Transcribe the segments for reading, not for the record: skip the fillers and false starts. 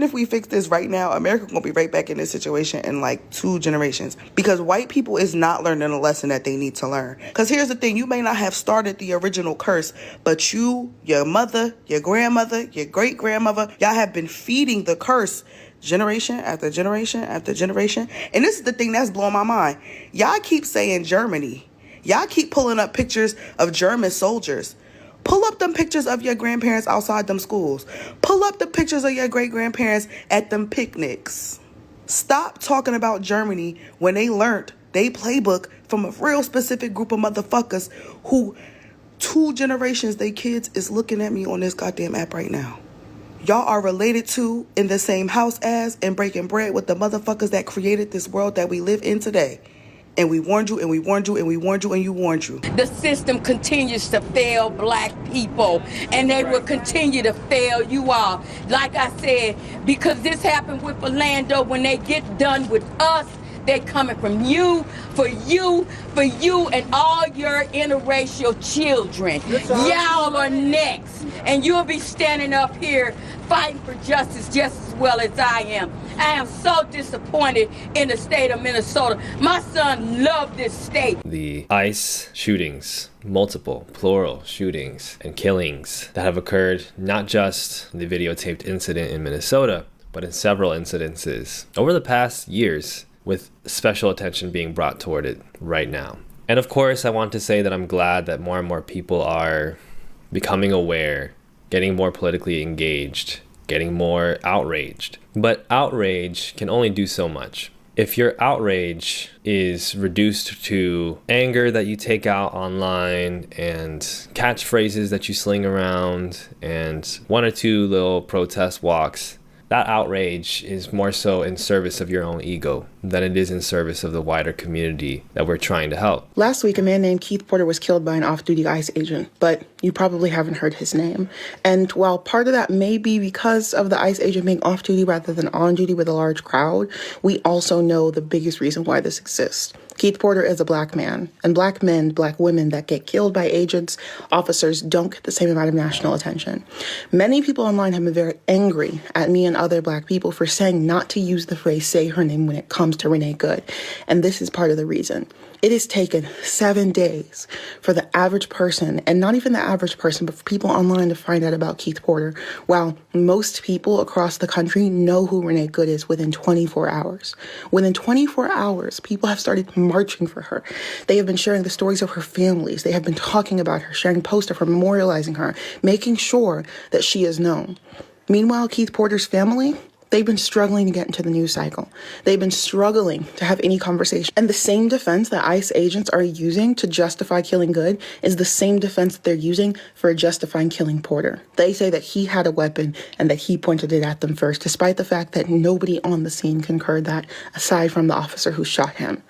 even if we fix this right now, America gonna be right back in this situation in like 2 generations, because white people is not learning a lesson that they need to learn. Because here's the thing, you may not have started the original curse, but you, your mother, your grandmother, your great grandmother, y'all have been feeding the curse generation after generation after generation. And this is the thing that's blowing my mind. Y'all keep saying Germany. Y'all keep pulling up pictures of German soldiers. Pull up them pictures of your grandparents outside them schools. Pull up the pictures of your great-grandparents at them picnics. Stop talking about Germany when they learned they playbook from a real specific group of motherfuckers who 2 generations they kids is looking at me on this goddamn app right now. Y'all are related to, in the same house as, and breaking bread with the motherfuckers that created this world that we live in today. And we warned you, and we warned you, and we warned you, and you warned you. The system continues to fail black people, and they will continue to fail you all. Like I said, because this happened with Orlando, when they get done with us, they're coming from you, for you, and all your interracial children. Y'all are next, and you'll be standing up here fighting for justice just as well as I am. I am so disappointed in the state of Minnesota. My son loved this state. The ICE shootings, multiple, plural shootings and killings that have occurred, not just the videotaped incident in Minnesota, but in several incidences over the past years, with special attention being brought toward it right now. And of course, I want to say that I'm glad that more and more people are becoming aware, getting more politically engaged, getting more outraged. But outrage can only do so much. If your outrage is reduced to anger that you take out online and catchphrases that you sling around and 1 or 2 little protest walks, that outrage is more so in service of your own ego than it is in service of the wider community that we're trying to help. Last week, a man named Keith Porter was killed by an off-duty ICE agent, but you probably haven't heard his name. And while part of that may be because of the ICE agent being off-duty rather than on-duty with a large crowd, we also know the biggest reason why this exists. Keith Porter is a black man, and black men, black women that get killed by agents, officers, don't get the same amount of national attention. Many people online have been very angry at me and other black people for saying not to use the phrase "say her name" when it comes to Renee Good. And this is part of the reason. It has taken 7 days for the average person, and not even the average person, but for people online to find out about Keith Porter, while most people across the country know who Renee Good is within 24 hours. Within 24 hours, people have started marching for her. They have been sharing the stories of her families. They have been talking about her, sharing posts of her, memorializing her, making sure that she is known. Meanwhile, Keith Porter's family, they've been struggling to get into the news cycle. They've been struggling to have any conversation. And the same defense that ICE agents are using to justify killing Good is the same defense that they're using for justifying killing Porter. They say that he had a weapon and that he pointed it at them first, despite the fact that nobody on the scene concurred that, aside from the officer who shot him.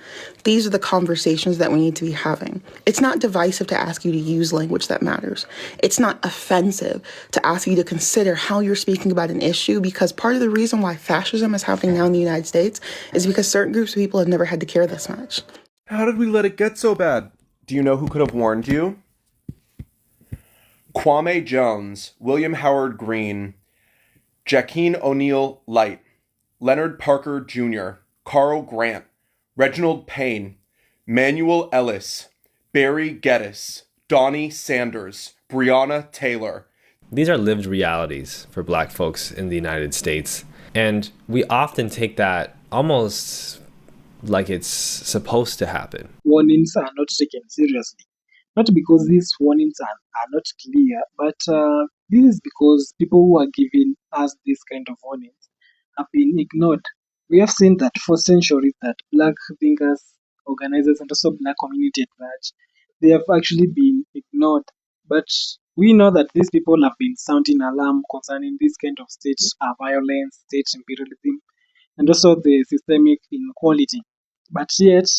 These are the conversations that we need to be having. It's not divisive to ask you to use language that matters. It's not offensive to ask you to consider how you're speaking about an issue, because part of the reason why fascism is happening now in the United States is because certain groups of people have never had to care this much. How did we let it get so bad? Do you know who could have warned you? Kwame Jones, William Howard Green, Jackeen O'Neal Light, Leonard Parker Jr., Carl Grant, Reginald Payne, Manuel Ellis, Barry Geddes, Donnie Sanders, Breonna Taylor. These are lived realities for black folks in the United States. And we often take that almost like it's supposed to happen. Warnings are not taken seriously. Not because these warnings are not clear, but this is because people who are giving us this kind of warnings have been ignored. We have seen that for centuries that black thinkers, organizers, and also black community at large, they have actually been ignored. But we know that these people have been sounding alarm concerning this kind of state violence, state imperialism, and also the systemic inequality. But yet,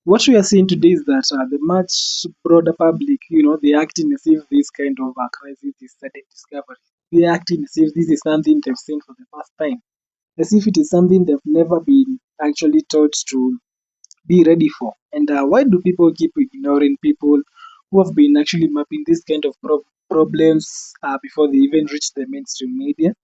what we are seeing today is that the much broader public, they acting as if this kind of crisis is sudden discovery. They acting as if this is something they've seen for the first time, as if it is something they've never been actually taught to be ready for. And why do people keep ignoring people who have been actually mapping this kind of problems before they even reach the mainstream media?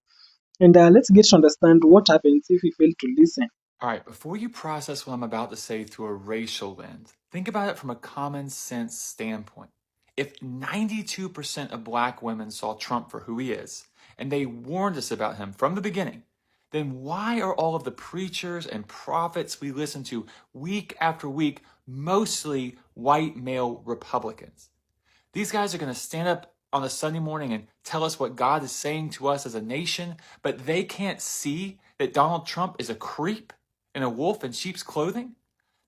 And let's get to understand what happens if we fail to listen. All right, before you process what I'm about to say through a racial lens, think about it from a common sense standpoint. If 92% of black women saw Trump for who he is, and they warned us about him from the beginning, then why are all of the preachers and prophets we listen to week after week mostly white male Republicans? These guys are going to stand up on a Sunday morning and tell us what God is saying to us as a nation, but they can't see that Donald Trump is a creep and a wolf in sheep's clothing?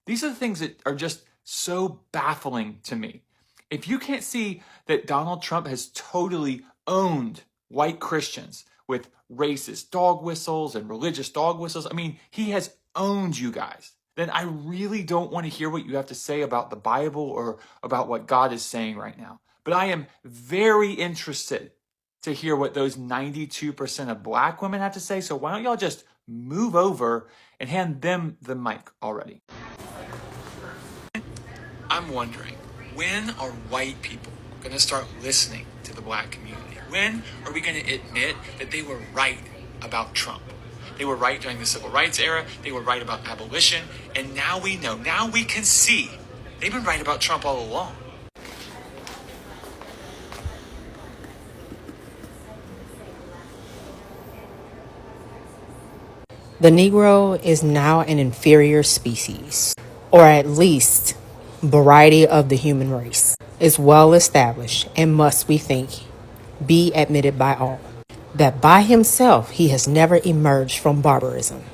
These are the things that are just so baffling to me. If you can't see that Donald Trump has totally owned white Christians with racist dog whistles and religious dog whistles, I mean, he has owned you guys, then I really don't want to hear what you have to say about the Bible or about what God is saying right now. But I am very interested to hear what those 92% of black women have to say. So why don't y'all just move over and hand them the mic already? I'm wondering, when are white people going to start listening to the black community? When are we going to admit that they were right about Trump? They were right during the civil rights era. They were right about abolition. And now we know, now we can see they've been right about Trump all along. The Negro is now an inferior species, or at least variety of the human race, is well established and must, we think, be admitted by all, that by himself he has never emerged from barbarism.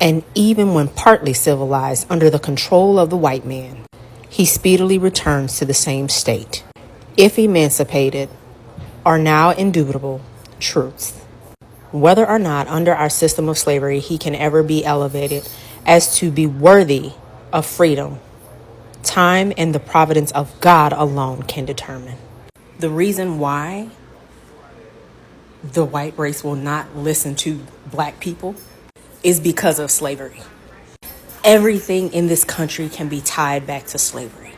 And even when partly civilized under the control of the white man, he speedily returns to the same state, if emancipated, are now indubitable truths. Whether or not under our system of slavery he can ever be elevated as to be worthy of freedom, time and the providence of God alone can determine. The reason why the white race will not listen to black people is because of slavery. Everything in this country can be tied back to slavery.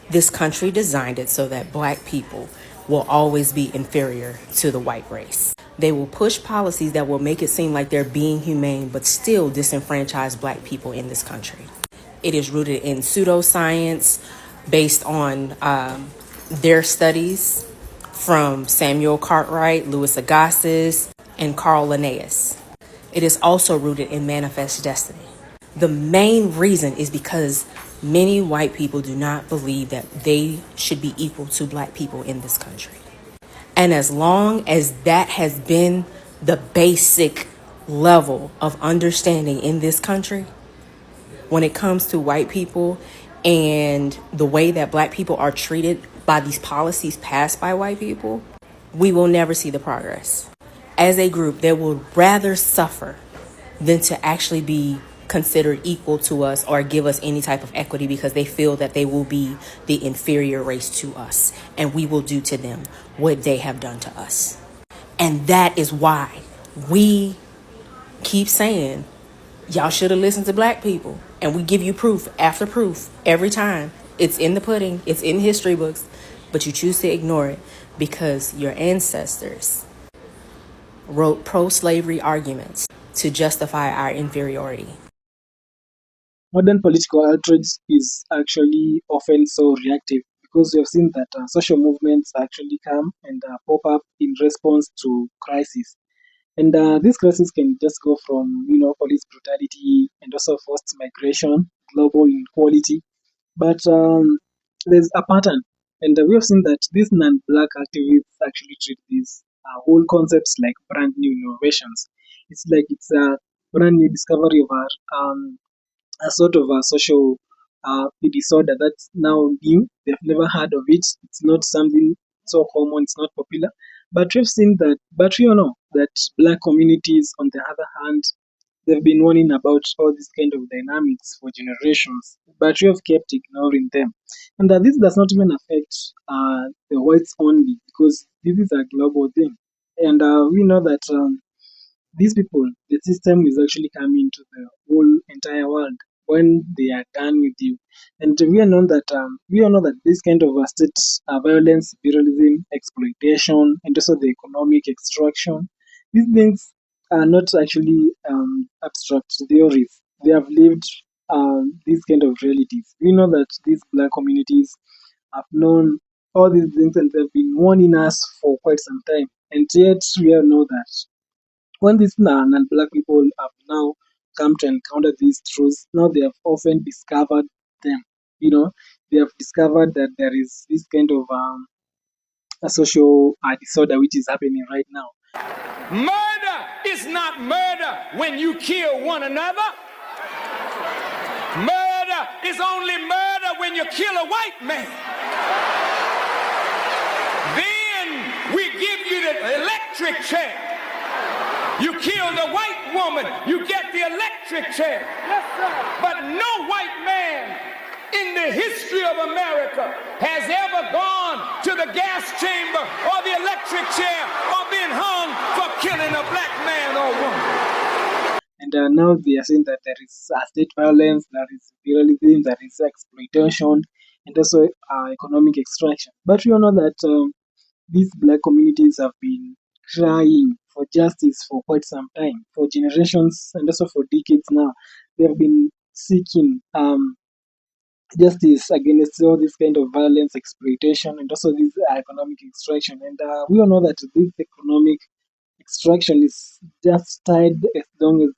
This country designed it so that black people will always be inferior to the white race. They will push policies that will make it seem like they're being humane, but still disenfranchise black people in this country. It is rooted in pseudoscience based on their studies from Samuel Cartwright, Louis Agassiz, and Carl Linnaeus. It is also rooted in manifest destiny. The main reason is because many white people do not believe that they should be equal to black people in this country. And as long as that has been the basic level of understanding in this country, when it comes to white people and the way that black people are treated by these policies passed by white people, we will never see the progress. As a group, they will rather suffer than to actually be considered equal to us or give us any type of equity, because they feel that they will be the inferior race to us and we will do to them what they have done to us. And that is why we keep saying, y'all should have listened to black people. And we give you proof after proof every time. It's in the pudding, it's in history books, but you choose to ignore it because your ancestors wrote pro-slavery arguments to justify our inferiority. Modern political outrage is actually often so reactive because we have seen that social movements actually come and pop up in response to crisis. And this crisis can just go from, police brutality and also forced migration, global inequality. But there's a pattern. And we have seen that these non-black activists actually treat these whole concepts like brand new innovations. It's like it's a brand new discovery of a sort of a social disorder that's now new. They've never heard of it. It's not something so common. It's not popular. But we've seen that. But we all know that black communities, on the other hand, they've been warning about all these kind of dynamics for generations. But we have kept ignoring them, and that this does not even affect the whites only, because this is a global thing, and we know that. These people, the system is actually coming to the whole entire world when they are done with you. And we all know that this kind of state violence, imperialism, exploitation, and also the economic extraction, these things are not actually abstract theories. They have lived these kind of realities. We know that these black communities have known all these things and they've been warning us for quite some time. And yet we all know that when these non-black people have now come to encounter these truths, now they have often discovered them. You know, they have discovered that there is this kind of a social disorder which is happening right now. Murder is not murder when you kill one another. Murder is only murder when you kill a white man. Then we give you the electric chair. You kill the white woman, you get the electric chair. Yes, sir. But no white man in the history of America has ever gone to the gas chamber or the electric chair or been hung for killing a black man or woman. And now they are saying that there is state violence, there is imperialism, there is exploitation, and also economic extraction. But we all know that these black communities have been crying for justice for quite some time, for generations and also for decades now. They have been seeking justice against all this kind of violence, exploitation, and also this economic extraction. And we all know that this economic extraction is just tied as long as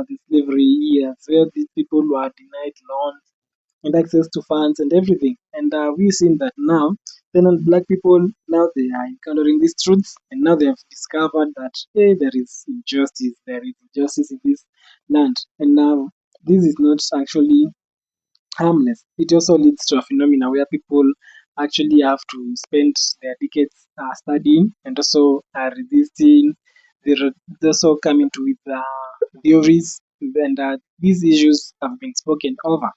the slavery years, where these people were denied loans and access to funds and everything. And we've seen that now, then black people, now they are encountering these truths, and now they have discovered that, hey, there is injustice in this land. And now this is not actually harmless. It also leads to a phenomena where people actually have to spend their decades studying and also resisting. They're also coming to with theories, and these issues have been spoken over.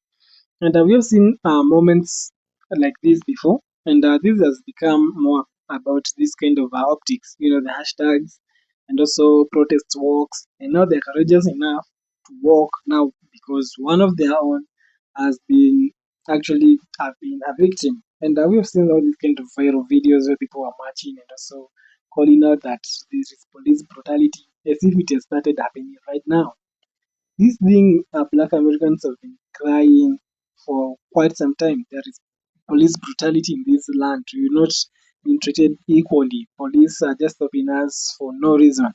And we have seen moments like this before, and this has become more about this kind of optics, the hashtags and also protest walks. And now they're courageous enough to walk now because one of their own has been actually have been a victim. And we have seen all these kind of viral videos where people are marching and also calling out that this is police brutality as if it has started happening right now. This thing black Americans have been crying for quite some time. There is police brutality in this land. We're not being treated equally. Police are just stopping us for no reason.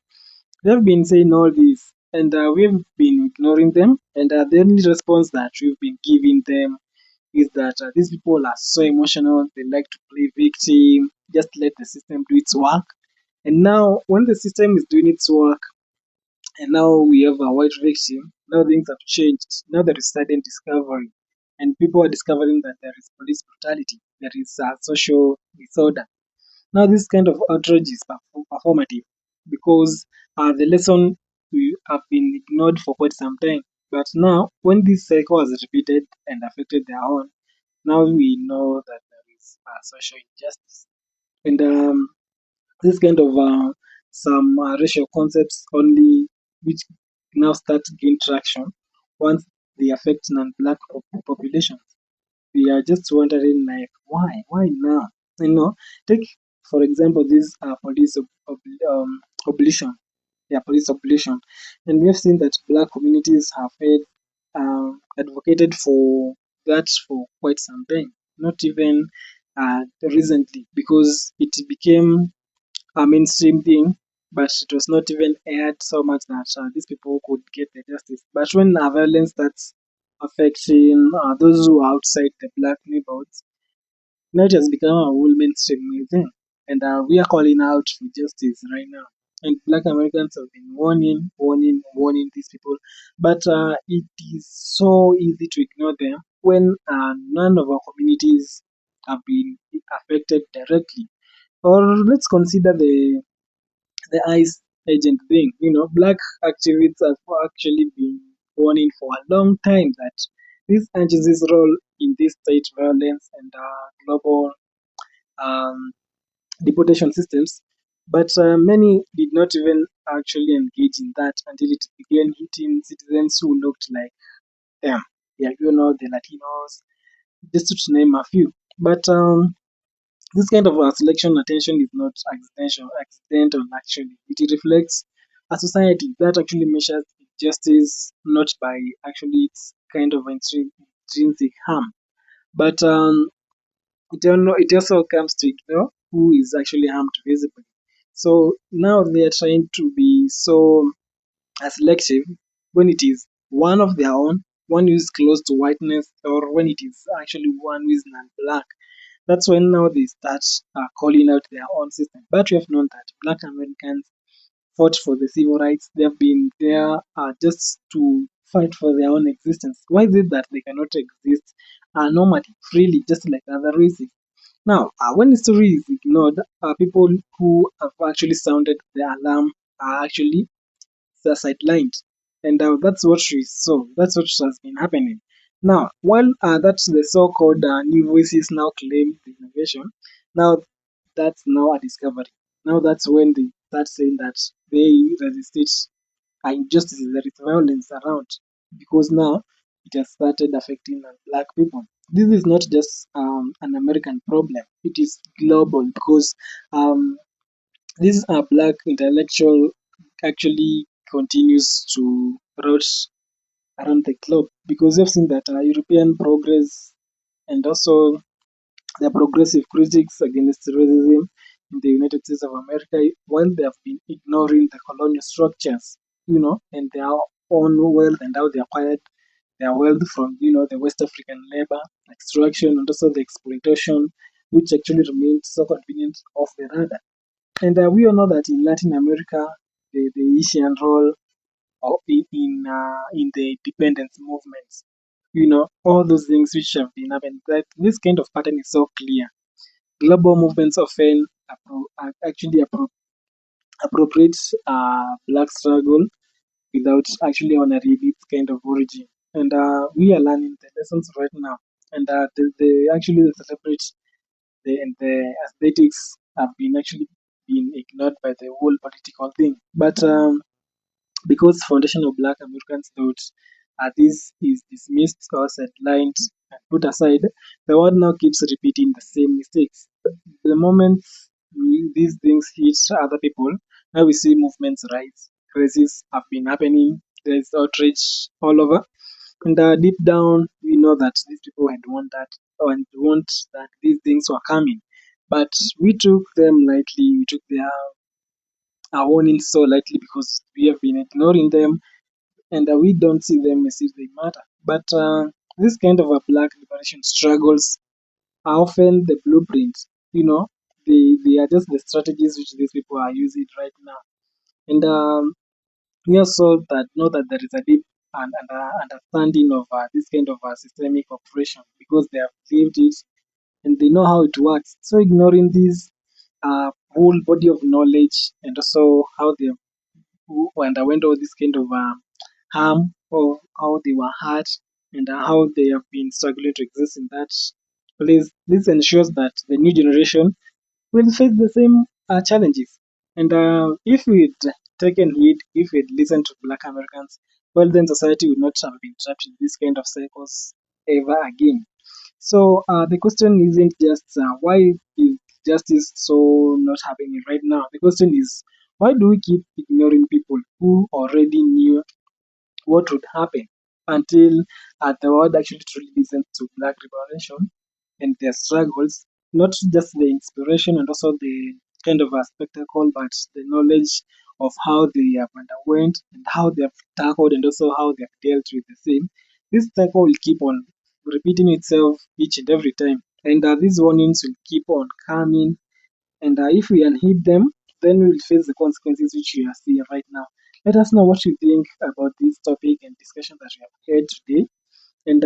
They've been saying all this, and we've been ignoring them. And the only response that we've been giving them is that these people are so emotional. They like to play victim. Just let the system do its work. And now, when the system is doing its work, and now we have a white victim. Now things have changed. Now there is sudden discovery, and people are discovering that there is police brutality, there is social disorder. Now this kind of outrage is performative because the lesson we have been ignored for quite some time. But now, when this cycle has repeated and affected their own, now we know that there is social injustice. And this kind of some racial concepts only which now start to gain traction once they affect non-black populations. We are just wondering like why now? Take for example this police abolition, police abolition, and we have seen that black communities have advocated for that for quite some time, not even recently, because it became a mainstream thing, but it was not even aired so much that these people could get the justice. But when violence starts affecting those who are outside the black neighborhoods, now it has become a whole mainstream thing. And we are calling out for justice right now. And black Americans have been warning these people. But it is so easy to ignore them when none of our communities have been affected directly. Or let's consider the ICE agent thing. Black activists have actually been warning for a long time that this agency's role in this state violence and global um, deportation systems. But many did not even actually engage in that until it began hitting citizens who looked like them. Yeah, the Latinos, just to name a few. But this kind of selection attention is not accidental actually. It reflects a society that actually measures justice not by actually its kind of intrinsic harm, but it also comes to ignore who is actually harmed visibly. So now they are trying to be so selective when it is one of their own, one who is close to whiteness, or when it is actually one who is non-black. That's when now they start calling out their own system. But we have known that Black Americans fought for the civil rights. They have been there just to fight for their own existence. Why is it that they cannot exist normally, freely, just like other races? Now, when history is ignored, people who have actually sounded the alarm are actually sidelined. And that's what we saw. That's what has been happening. Now, while that's the so-called new voices now claim the innovation, now that's now a discovery. Now that's when they start saying that they resist injustices, there is violence around, because now it has started affecting black people. This is not just an American problem; it is global because um, this black intellectual actually continues to rout around the globe because we've seen that European progress and also the progressive critics against racism in the United States of America, while they have been ignoring the colonial structures, and their own wealth and how they acquired their wealth from, the West African labor extraction and also the exploitation, which actually remained so convenient off the radar. And we all know that in Latin America, the Asian role in the independence movements, all those things which have been happening, that this kind of pattern is so clear. Global movements often actually appropriate black struggle without actually honoring its kind of origin. And we are learning the lessons right now. And they actually celebrate and the aesthetics have been actually been ignored by the whole political thing. But because foundation of Black Americans thought this is dismissed or sidelined and put aside, the world now keeps repeating the same mistakes. The moment these things hit other people, now we see movements rise. Crises have been happening. There's outrage all over. And deep down, we know that these people had want that and want that these things were coming. But we took them lightly. We took their warnings so lightly because we have been ignoring them and we don't see them as if they matter. But this kind of a black liberation struggles are often the blueprints. They are just the strategies which these people are using right now. And we also that know that there is a deep understanding of this kind of systemic operation because they have lived it and they know how it works. So ignoring this whole body of knowledge and also how they who underwent all this kind of harm or how they were hurt and how they have been struggling to exist in that place. This ensures that the new generation will face the same challenges. And if we'd taken heed, if we'd listened to Black Americans, well, then society would not have been trapped in this kind of cycles ever again. So the question isn't just why is justice so not happening right now. The question is why do we keep ignoring people who already knew what would happen until the world actually truly listens to Black liberation and their struggles, not just the inspiration and also the kind of a spectacle, but the knowledge of how they have underwent and how they have tackled and also how they have dealt with the same. This cycle will keep on repeating itself each and every time. And these warnings will keep on coming. And if we unheed them, then we will face the consequences which we are seeing right now. Let us know what you think about this topic and discussion that we have had today. And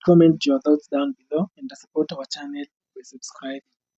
comment your thoughts down below and support our channel by subscribing.